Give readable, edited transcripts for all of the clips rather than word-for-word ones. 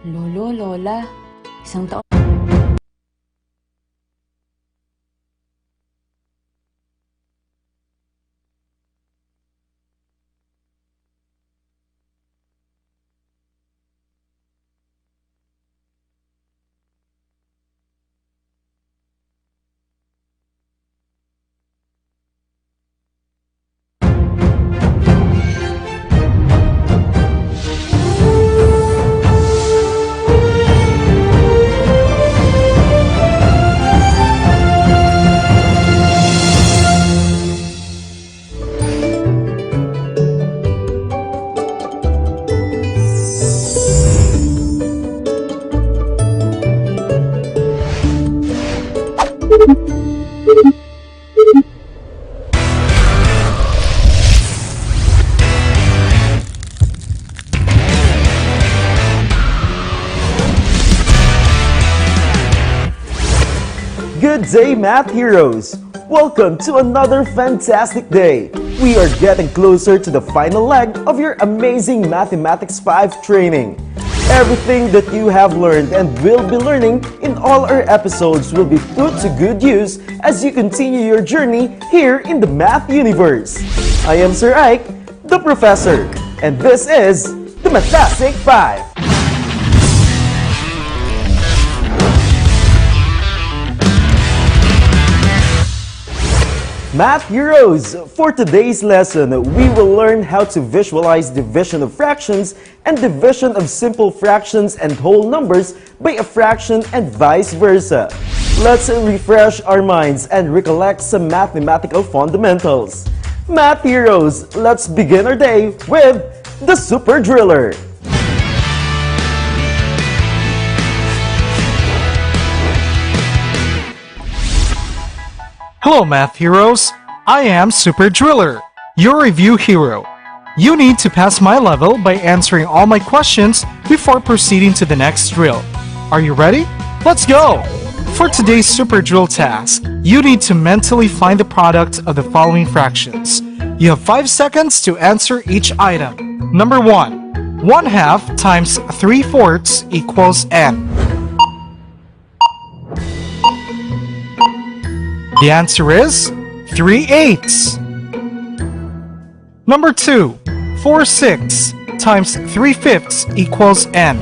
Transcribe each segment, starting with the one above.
Lolo, Lola, isang taon. Good day, Math Heroes! Welcome to another fantastic day! We are getting closer to the final leg of your amazing Mathematics 5 training. Everything that you have learned and will be learning in all our episodes will be put to good use as you continue your journey here in the Math Universe. I am Sir Ike, the Professor, and this is the Mathastic 5. Math Heroes! For today's lesson, we will learn how to visualize division of fractions and division of simple fractions and whole numbers by a fraction and vice versa. Let's refresh our minds and recollect some mathematical fundamentals. Math Heroes, let's begin our day with the Super Driller. Hello Math Heroes, I am Super Driller, your review hero. You need to pass my level by answering all my questions before proceeding to the next drill. Are you ready? Let's go! For today's Super Drill task, you need to mentally find the product of the following fractions. You have 5 seconds to answer each item. Number 1. 1/2 times 3/4 equals n. The answer is 3/8. Number 2. 4/6 times 3/5 equals n.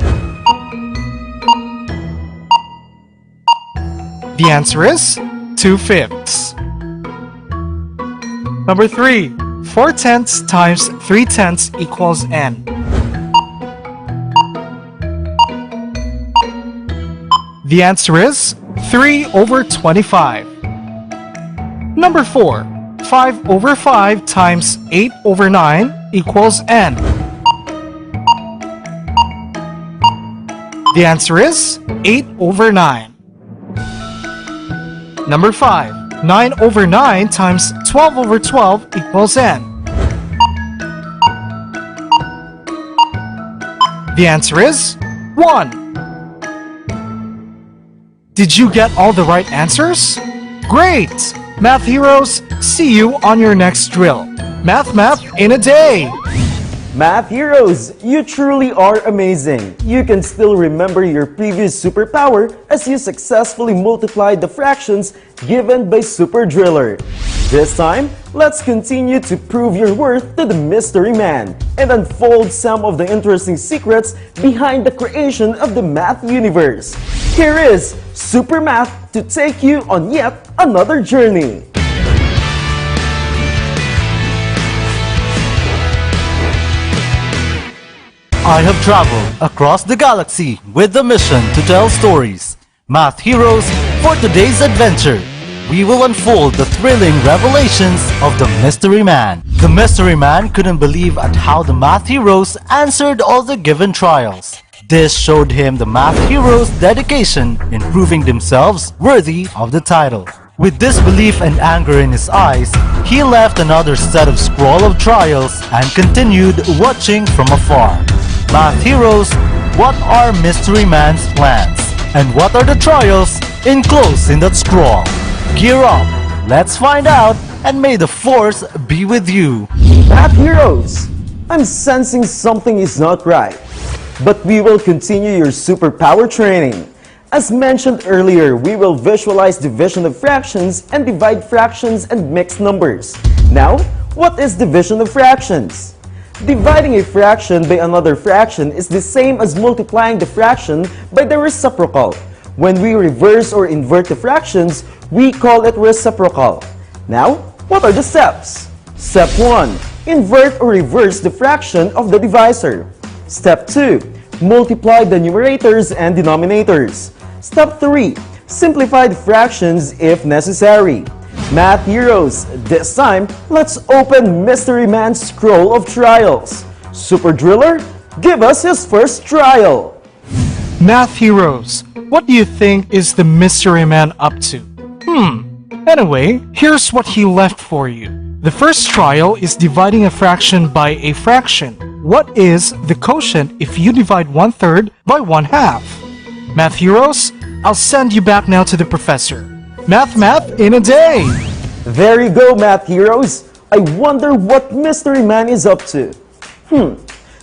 The answer is 2/5. Number 3. 4/10 times 3/10 equals n. The answer is 3/25. Number 4. 5/5 times 8/9 equals n. The answer is 8/9. Number 5. 9/9 times 12/12 equals n. The answer is 1. Did you get all the right answers? Great! Math Heroes, see you on your next drill. Math in a day! Math Heroes, you truly are amazing! You can still remember your previous superpower as you successfully multiplied the fractions given by Super Driller. This time, let's continue to prove your worth to the Mystery Man and unfold some of the interesting secrets behind the creation of the Math Universe. Here is Super Math to take you on yet another journey. I have traveled across the galaxy with the mission to tell stories. Math Heroes, for today's adventure, we will unfold the thrilling revelations of the Mystery Man. The Mystery Man couldn't believe at how the Math Heroes answered all the given trials. This showed him the Math Heroes' dedication in proving themselves worthy of the title. With disbelief and anger in his eyes, he left another set of scroll of trials and continued watching from afar. Math Heroes, what are Mystery Man's plans? And what are the trials enclosed in that scroll? Gear up, let's find out, and may the Force be with you. Math Heroes, I'm sensing something is not right. but we will continue your superpower training. As mentioned earlier, we will visualize division of fractions and divide fractions and mixed numbers. Now, what is division of fractions? Dividing a fraction by another fraction is the same as multiplying the fraction by the reciprocal. When we reverse or invert the fractions, we call it reciprocal. Now, what are the steps? Step 1. Invert or reverse the fraction of the divisor. Step 2. Multiply the numerators and denominators. Step 3. Simplify the fractions if necessary. Math heroes, this time, let's open Mystery Man's scroll of trials. Super Driller, give us his first trial. Math heroes, what do you think is the Mystery Man up to? Anyway, here's what he left for you. The first trial is dividing a fraction by a fraction. What is the quotient if you divide 1/3 by 1/2? Math heroes, I'll send you back now to the professor. Math in a day! There you go, Math heroes. I wonder what Mystery Man is up to.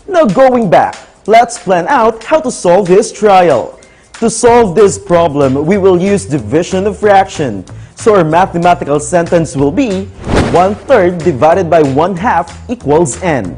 Now going back, let's plan out how to solve his trial. To solve this problem, we will use division of fraction. So our mathematical sentence will be 1/3 divided by 1/2 equals n.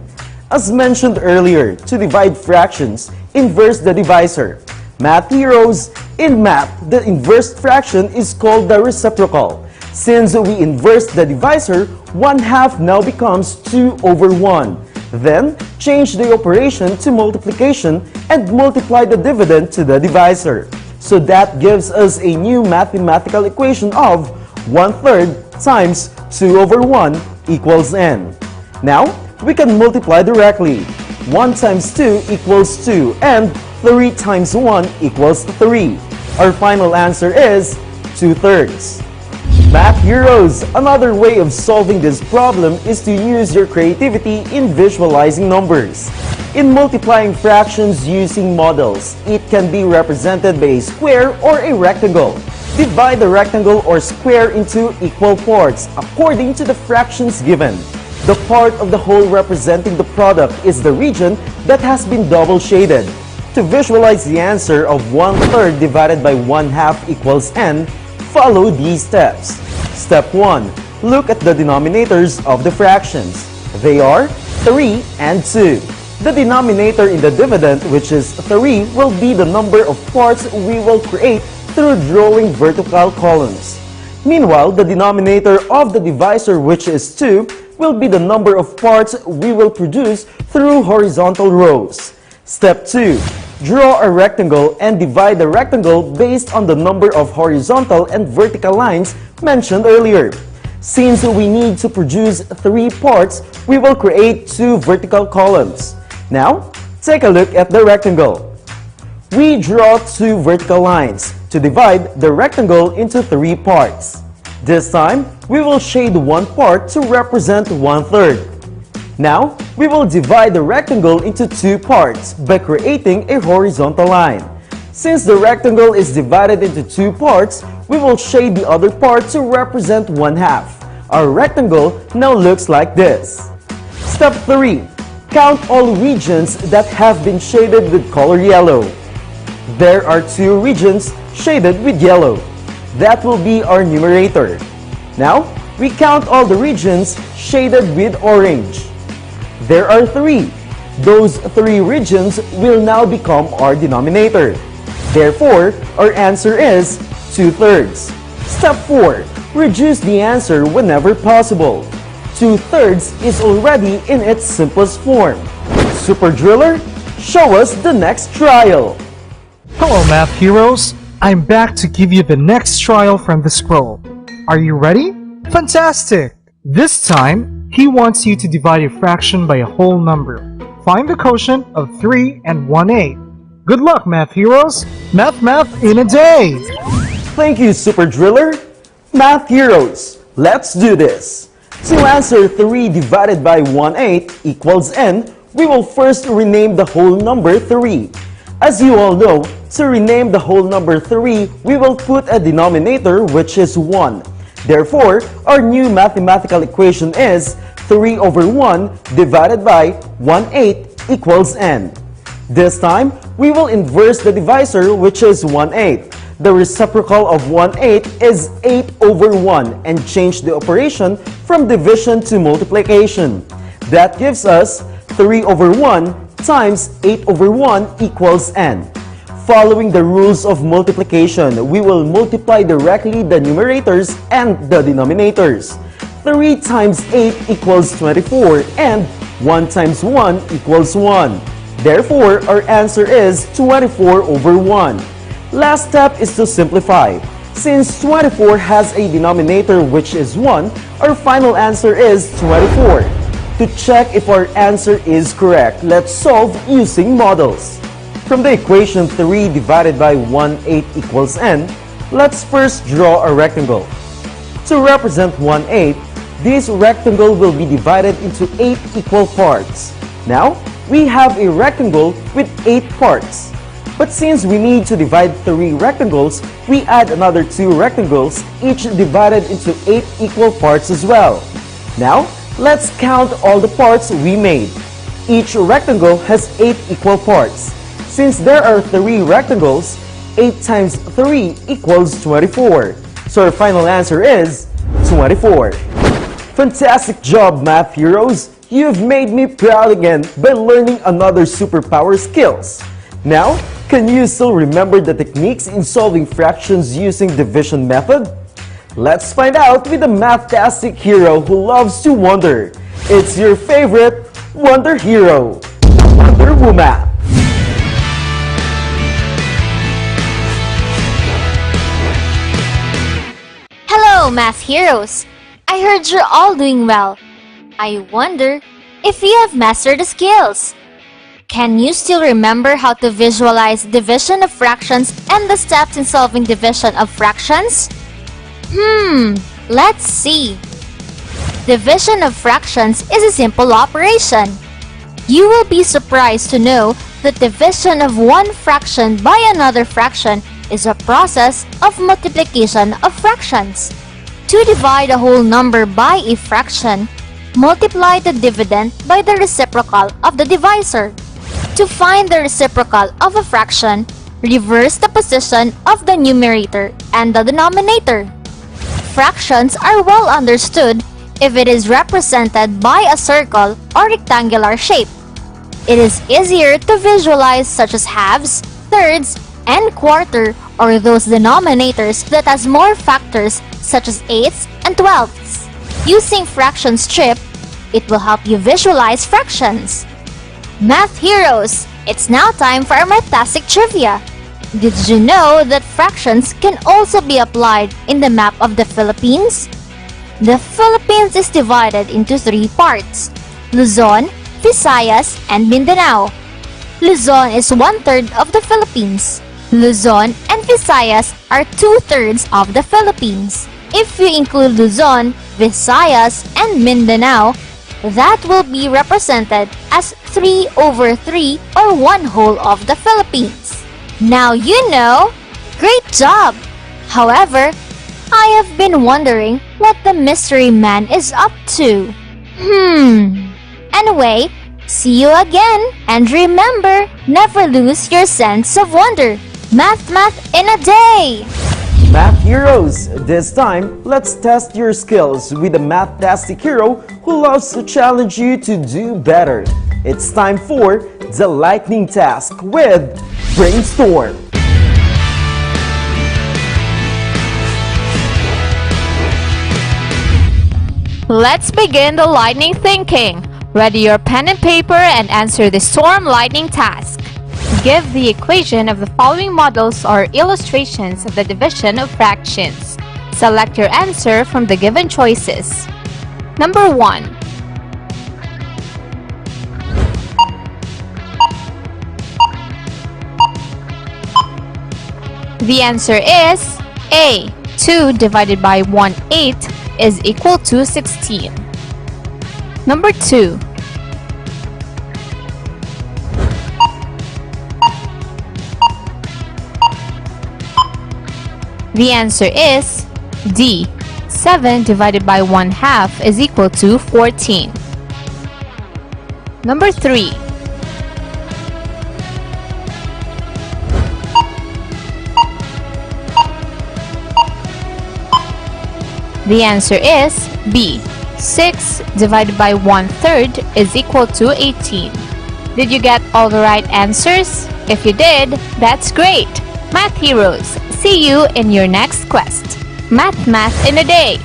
As mentioned earlier, to divide fractions, inverse the divisor. Math heroes, in math, the inversed fraction is called the reciprocal. Since we inverse the divisor, 1/2 now becomes 2/1. Then, change the operation to multiplication and multiply the dividend to the divisor. So that gives us a new mathematical equation of 1/3 times 2/1 equals n. Now, we can multiply directly. 1 times 2 equals 2 and 3 times 1 equals 3. Our final answer is 2/3. Math heroes, another way of solving this problem is to use your creativity in visualizing numbers. In multiplying fractions using models, it can be represented by a square or a rectangle. Divide the rectangle or square into equal parts according to the fractions given. The part of the whole representing the product is the region that has been double shaded. To visualize the answer of 1/3 divided by 1/2 equals n, follow these steps. Step 1. Look at the denominators of the fractions. They are 3 and 2. The denominator in the dividend, which is 3, will be the number of parts we will create through drawing vertical columns. Meanwhile, the denominator of the divisor, which is 2, will be the number of parts we will produce through horizontal rows. Step 2. Draw a rectangle and divide the rectangle based on the number of horizontal and vertical lines mentioned earlier. Since we need to produce 3 parts, we will create 2 vertical columns. Now, take a look at the rectangle. We draw 2 vertical lines to divide the rectangle into 3 parts. This time, we will shade one part to represent 1/3. Now, we will divide the rectangle into 2 parts by creating a horizontal line. Since the rectangle is divided into 2 parts, we will shade the other part to represent 1/2. Our rectangle now looks like this. Step 3. Count all regions that have been shaded with color yellow. There are 2 regions shaded with yellow. That will be our numerator. Now, we count all the regions shaded with orange. There are 3. Those 3 regions will now become our denominator. Therefore, our answer is 2/3. Step 4. Reduce the answer whenever possible. 2/3 is already in its simplest form. Super Driller, show us the next trial. Hello, Math heroes! I'm back to give you the next trial from the scroll. Are you ready? Fantastic! This time, he wants you to divide a fraction by a whole number. Find the quotient of 3 and 1/8. Good luck, Math heroes! Math in a day! Thank you, Super Driller. Math heroes, let's do this. To answer 3 divided by 1/8 equals n, we will first rename the whole number 3. As you all know, to rename the whole number 3, we will put a denominator which is 1. Therefore, our new mathematical equation is 3/1 divided by 1/8 equals n. This time, we will inverse the divisor, which is 1/8. The reciprocal of 1/8 is 8 over 1 and change the operation from division to multiplication. That gives us 3 over 1 times 8 over 1 equals n. Following the rules of multiplication, we will multiply directly the numerators and the denominators. 3 times 8 equals 24 and 1 times 1 equals 1. Therefore, our answer is 24 over 1. Last step is to simplify. Since 24 has a denominator which is 1, our final answer is 24. To check if our answer is correct, let's solve using models. From the equation 3 divided by 1/8 equals n, let's first draw a rectangle. To represent 1/8, this rectangle will be divided into 8 equal parts. Now, we have a rectangle with 8 parts. But since we need to divide 3 rectangles, we add another 2 rectangles, each divided into 8 equal parts as well. Now, let's count all the parts we made. Each rectangle has 8 equal parts. Since there are 3 rectangles, 8 times 3 equals 24. So our final answer is 24. Fantastic job, math heroes! You've made me proud again by learning another superpower skills. Now, can you still remember the techniques in solving fractions using division method? Let's find out with a mathtastic hero who loves to wonder. It's your favorite Wonder Hero, Wonder Woman. Hello, math heroes! I heard you're all doing well. I wonder if you have mastered the skills. Can you still remember how to visualize division of fractions and the steps in solving division of fractions? Let's see. Division of fractions is a simple operation. You will be surprised to know that division of one fraction by another fraction is a process of multiplication of fractions. To divide a whole number by a fraction, multiply the dividend by the reciprocal of the divisor. To find the reciprocal of a fraction, reverse the position of the numerator and the denominator. Fractions are well understood if it is represented by a circle or rectangular shape. It is easier to visualize such as halves, thirds, and quarter, or those denominators that has more factors such as eighths and twelfths. Using fraction strip, it will help you visualize fractions. Math heroes, it's now time for our mathtastic trivia. Did you know that fractions can also be applied in the map of the Philippines? The Philippines is divided into 3 parts: Luzon, Visayas, and Mindanao. Luzon is 1/3 of the Philippines. Luzon and Visayas are 2/3 of the Philippines. If you include Luzon, Visayas, and Mindanao, that will be represented as 3/3 or 1/2 of the Philippines. Now you know! Great job! However, I have been wondering what the mystery man is up to. Anyway, see you again, and remember, never lose your sense of wonder. Math in a day! Math heroes, this time, let's test your skills with a mathtastic hero who loves to challenge you to do better. It's time for the lightning task with Brainstorm. Let's begin the lightning thinking. Ready your pen and paper and answer the storm lightning task. Give the equation of the following models or illustrations of the division of fractions. Select your answer from the given choices. Number 1. The answer is A. 2 divided by 1/8 is equal to 16. Number 2. The answer is D. 7 divided by 1/2 is equal to 14. Number 3. The answer is B. 6 divided by 1/3 is equal to 18. Did you get all the right answers? If you did, that's great! Math Heroes, see you in your next quest. Math in a day!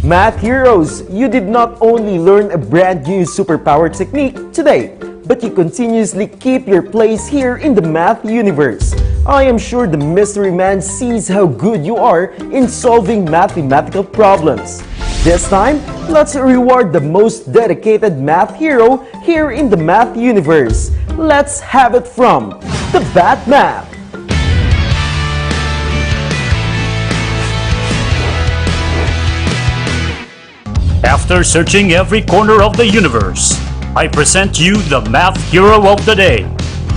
Math Heroes, you did not only learn a brand new superpower technique today, but you continuously keep your place here in the math universe. I am sure the Mystery Man sees how good you are in solving mathematical problems. This time, let's reward the most dedicated math hero here in the math universe. Let's have it from the Bat Math. After searching every corner of the universe, I present you the math hero of the day.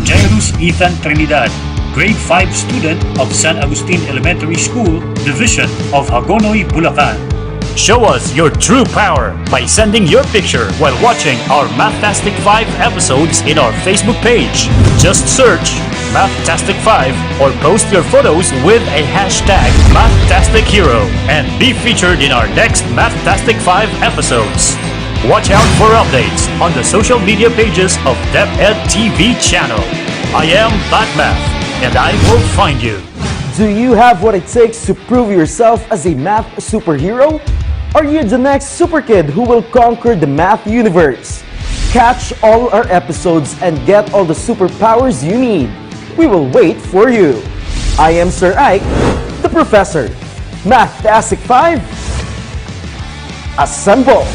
Jairus Ethan Trinidad, grade 5 student of San Agustin Elementary School, Division of Hagonoy, Bulacan. Show us your true power by sending your picture while watching our Mathtastic 5 episodes in our Facebook page. Just search Mathtastic 5 or post your photos with a hashtag MathtasticHero and be featured in our next Mathtastic 5 episodes. Watch out for updates on the social media pages of DepEd TV Channel. I am Batmath, and I will find you. Do you have what it takes to prove yourself as a math superhero? Are you the next super kid who will conquer the math universe? Catch all our episodes and get all the superpowers you need. We will wait for you. I am Sir Ike, the Professor. Mathtastic 5, assemble!